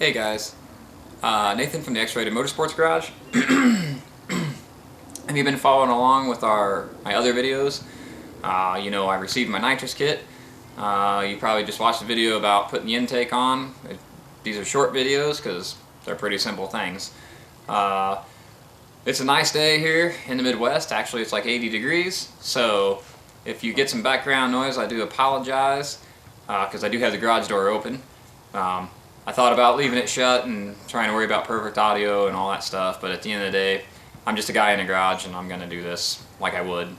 Hey guys, Nathan from the X-Rated Motorsports Garage. Have you been following along with my other videos? You know, I received my Nitrous kit. You probably just watched the video about putting the intake on. These are short videos because they're pretty simple things. It's a nice day here in the Midwest. Actually, it's like 80 degrees. So if you get some background noise, I do apologize because I do have the garage door open. I thought about leaving it shut and trying to worry about perfect audio and all that stuff, but at the end of the day, I'm just a guy in a garage and I'm going to do this like I would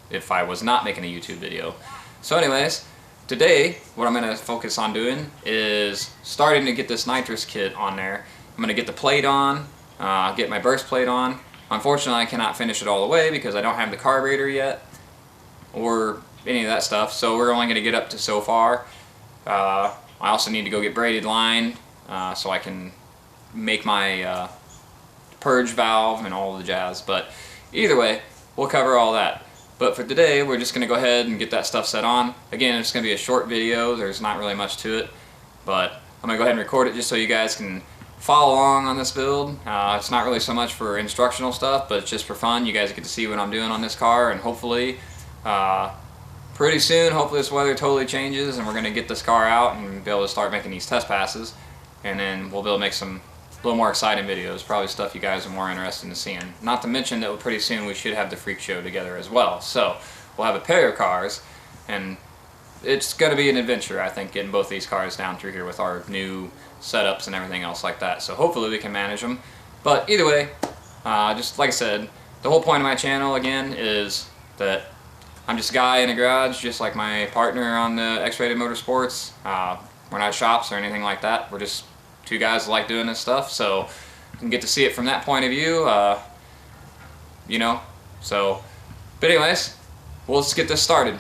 if I was not making a YouTube video. So anyways, today what I'm going to focus on doing is starting to get this Nitrous kit on there. I'm going to get the plate on, get my burst plate on. Unfortunately, I cannot finish it all the way because I don't have the carburetor yet or any of that stuff, so we're only going to get up to so far. I also need to go get braided line so I can make my purge valve and all the jazz. But either way, we'll cover all that. But for today, we're just going to go ahead and get that stuff set on. Again, it's going to be a short video. There's not really much to it. But I'm going to go ahead and record it just so you guys can follow along on this build. It's not really so much for instructional stuff, but it's just for fun. You guys get to see what I'm doing on this car, and hopefully pretty soon, hopefully this weather totally changes and we're going to get this car out and be able to start making these test passes, and then we'll be able to make some a little more exciting videos, probably stuff you guys are more interested in seeing. Not to mention that pretty soon we should have the freak show together as well. So we'll have a pair of cars, and it's going to be an adventure, I think, getting both these cars down through here with our new setups and everything else like that. So hopefully we can manage them. But either way, just like I said, the whole point of my channel again is that I'm just a guy in a garage, just like my partner on the X-Rated Motorsports. We're not shops or anything like that. We're just two guys that like doing this stuff, so you can get to see it from that point of view, you know. So, but anyways, let's get this started.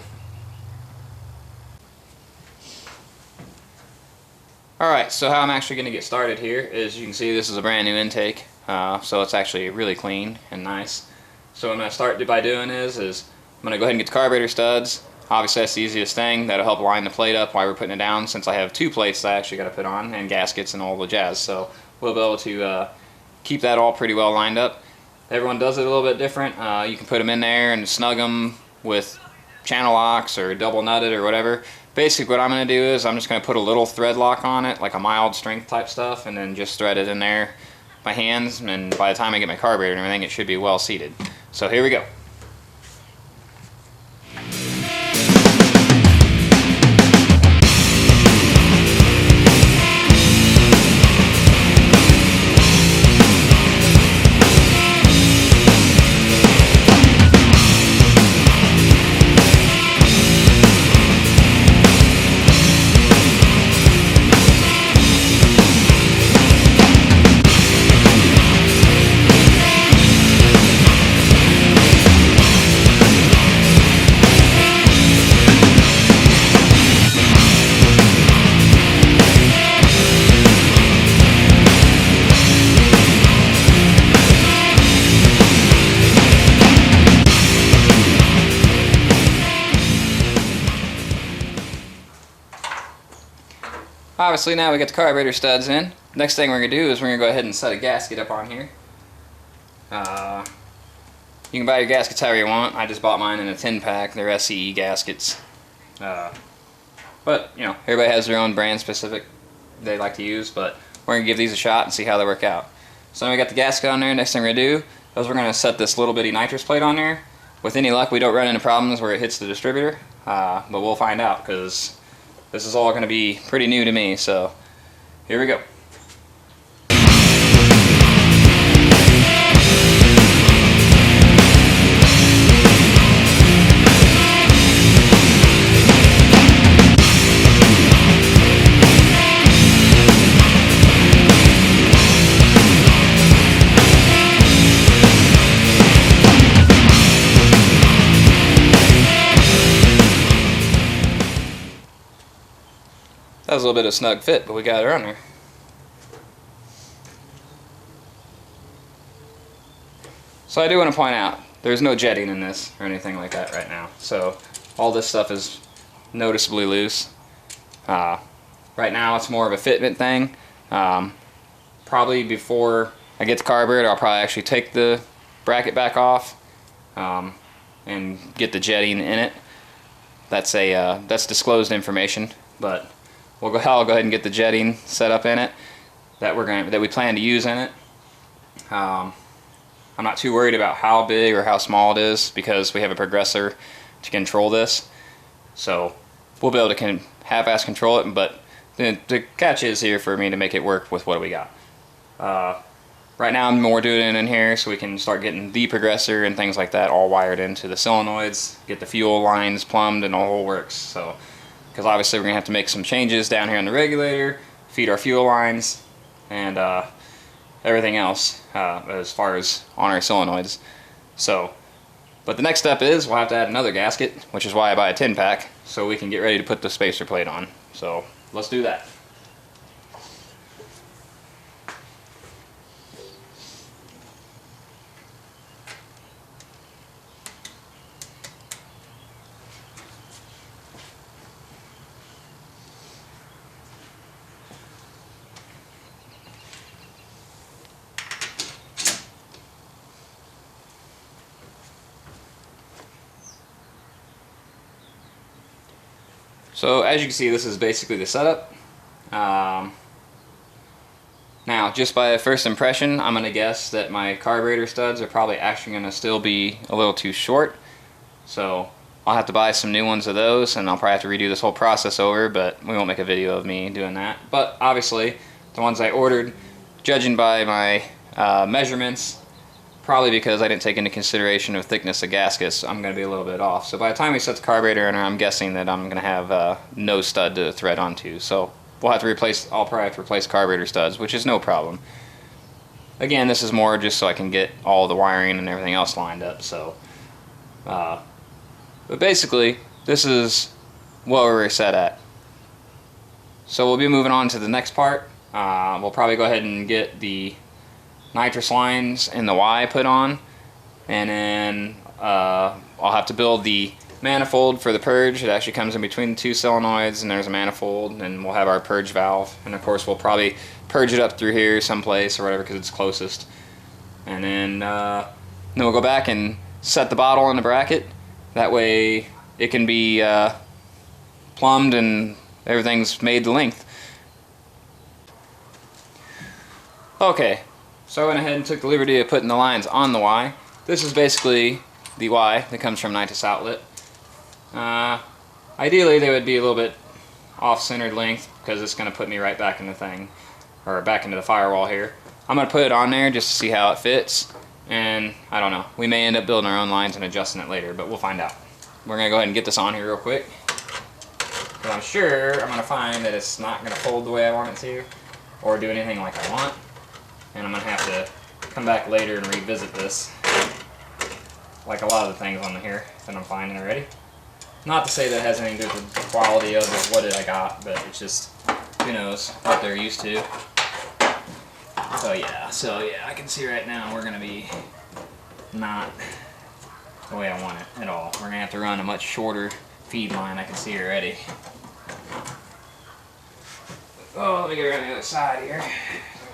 Alright, so how I'm actually going to get started here is, you can see this is a brand new intake, so it's actually really clean and nice. So what I'm going to start by doing is I'm going to go ahead and get the carburetor studs. Obviously that's the easiest thing. That'll help line the plate up while we're putting it down, since I have two plates that I actually got to put on, and gaskets and all the jazz. So we'll be able to keep that all pretty well lined up. Everyone does it a little bit different. You can put them in there and snug them with channel locks or double nutted or whatever. Basically what I'm going to do is I'm just going to put a little thread lock on it, like a mild strength type stuff, and then just thread it in there with my hands, and by the time I get my carburetor and everything, it should be well seated. So here we go. Obviously now we got the carburetor studs in. Next thing we're going to do is we're going to go ahead and set a gasket up on here. You can buy your gaskets however you want. I just bought mine in a 10-pack. They're SCE gaskets. But, you know, everybody has their own brand specific they like to use, but we're going to give these a shot and see how they work out. So now we got the gasket on there. Next thing we're going to do is we're going to set this little bitty nitrous plate on there. With any luck, we don't run into problems where it hits the distributor, but we'll find out, because this is all going to be pretty new to me, so here we go. That was a little bit of a snug fit, but we got her on there. So I do want to point out, there's no jetting in this or anything like that right now. So all this stuff is noticeably loose. Right now it's more of a fitment thing. probably before I get the carburetor, I'll probably actually take the bracket back off and get the jetting in it. That's disclosed information, but I'll go ahead and get the jetting set up in it that we plan to use in it. I'm not too worried about how big or how small it is because we have a progressor to control this, so we'll be able to half-ass control it. But the catch is here for me to make it work with what we got. Right now I'm more doing it in here so we can start getting the progressor and things like that all wired into the solenoids, get the fuel lines plumbed and the whole works. So, because obviously we're going to have to make some changes down here on the regulator, feed our fuel lines, and everything else as far as on our solenoids. So, but the next step is we'll have to add another gasket, which is why I buy a 10-pack, so we can get ready to put the spacer plate on. So let's do that. So as you can see, this is basically the setup. Now, just by first impression, I'm going to guess that my carburetor studs are probably actually going to still be a little too short. So I'll have to buy some new ones of those, and I'll probably have to redo this whole process over, but we won't make a video of me doing that. But obviously, the ones I ordered, judging by my measurements, probably because I didn't take into consideration of thickness of gaskets, I'm going to be a little bit off. So by the time we set the carburetor in, I'm guessing that I'm going to have no stud to thread onto. So I'll probably have to replace carburetor studs, which is no problem. Again, this is more just so I can get all the wiring and everything else lined up. So, but basically, this is what we're set at. So we'll be moving on to the next part. We'll probably go ahead and get the nitrous lines and the Y put on, and then I'll have to build the manifold for the purge. It actually comes in between the two solenoids, and there's a manifold, and we'll have our purge valve, and of course we'll probably purge it up through here someplace or whatever because it's closest. And then we'll go back and set the bottle in the bracket. That way it can be plumbed and everything's made to length. Okay. So I went ahead and took the liberty of putting the lines on the Y. This is basically the Y that comes from Nitrous outlet. Ideally they would be a little bit off-centered length because it's going to put me right back in the thing, or back into the firewall here. I'm going to put it on there just to see how it fits, and I don't know. We may end up building our own lines and adjusting it later, but we'll find out. We're going to go ahead and get this on here real quick, because I'm sure I'm going to find that it's not going to fold the way I want it to, or do anything like I want. And I'm going to have to come back later and revisit this, like a lot of the things on here that I'm finding already. Not to say that it has anything to do with the quality of it, what I got, but it's just, who knows what they're used to. So yeah, I can see right now we're going to be not the way I want it at all. We're going to have to run a much shorter feed line, I can see already. Oh, let me get around the other side here.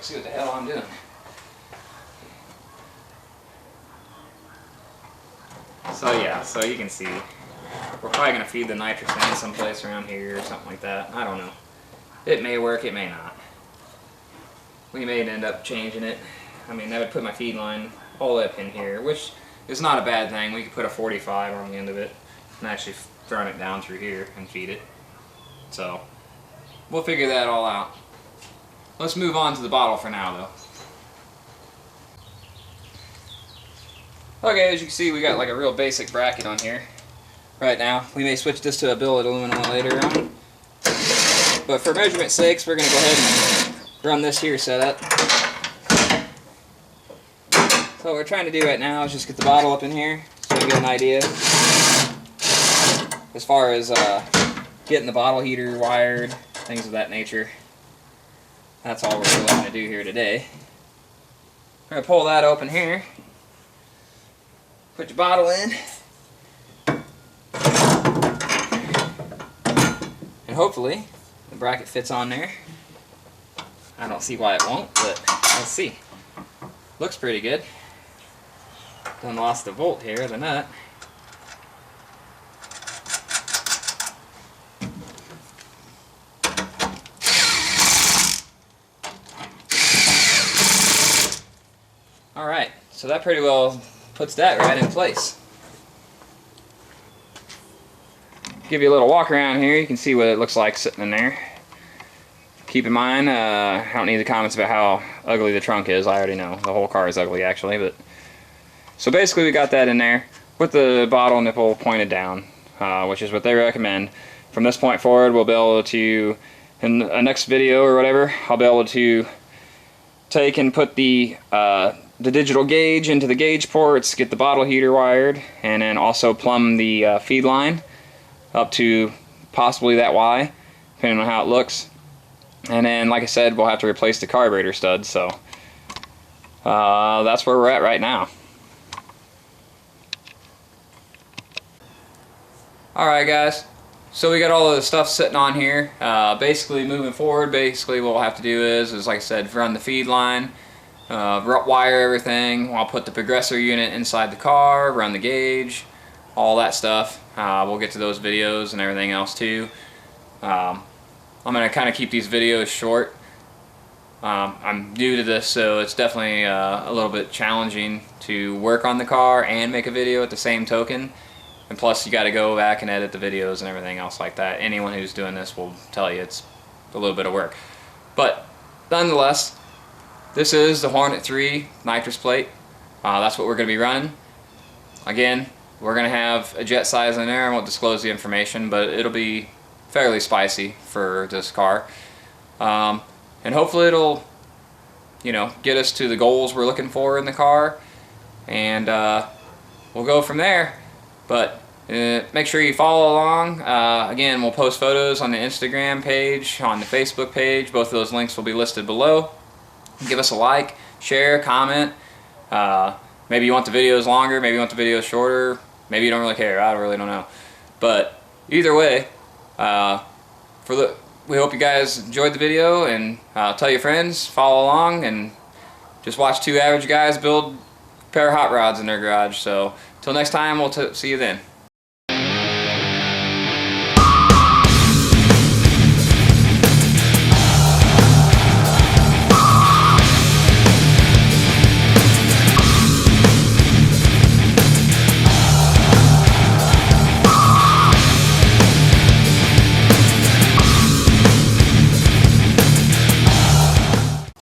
See what the hell I'm doing. So yeah, so you can see we're probably going to feed the nitrous in someplace around here or something like that. I don't know. It may work, it may not. We may end up changing it. I mean, that would put my feed line all the way up in here, which is not a bad thing. We could put a 45 on the end of it and actually run it down through here and feed it. So we'll figure that all out. Let's move on to the bottle for now, though. Okay, as you can see, we got like a real basic bracket on here right now. We may switch this to a billet aluminum later on, but for measurement sakes, we're going to go ahead and run this here setup. So what we're trying to do right now is just get the bottle up in here so we get an idea as far as getting the bottle heater wired, things of that nature. That's all we're looking to do here today. We're going to pull that open here. Put your bottle in. And hopefully the bracket fits on there. I don't see why it won't, but Let's see. Looks pretty good. Done lost the bolt here, the nut. Alright, so that pretty well puts that right in place. Give you a little walk around here, you can see what it looks like sitting in there. Keep in mind, I don't need the comments about how ugly the trunk is. I already know. The whole car is ugly, actually. But so basically we got that in there with the bottle nipple pointed down, which is what they recommend. From this point forward, we'll be able to, in a next video or whatever, I'll be able to take and put the digital gauge into the gauge ports, get the bottle heater wired, and then also plumb the feed line up to possibly that Y, depending on how it looks. And then, like I said, we'll have to replace the carburetor stud, so that's where we're at right now. Alright guys, so we got all of the stuff sitting on here. Basically moving forward, what we'll have to do is like I said, run the feed line, wire everything. I'll put the progressor unit inside the car, run the gauge, all that stuff. We'll get to those videos and everything else too. I'm going to kind of keep these videos short. I'm new to this, so it's definitely a little bit challenging to work on the car and make a video at the same token. And plus you got to go back and edit the videos and everything else like that. Anyone who's doing this will tell you it's a little bit of work. But nonetheless, this is the Hornet 3 nitrous plate. That's what we're going to be running. Again, we're going to have a jet size in there. I won't disclose the information, but it'll be fairly spicy for this car. And hopefully it'll, you know, get us to the goals we're looking for in the car. And we'll go from there. But make sure you follow along. Again, we'll post photos on the Instagram page, on the Facebook page. Both of those links will be listed below. Give us a like, share, comment. Maybe you want the videos longer, maybe you want the videos shorter, maybe you don't really care. I really don't know. But either way, we hope you guys enjoyed the video, and tell your friends, follow along, and just watch two average guys build a pair of hot rods in their garage. So till next time, we'll see you then.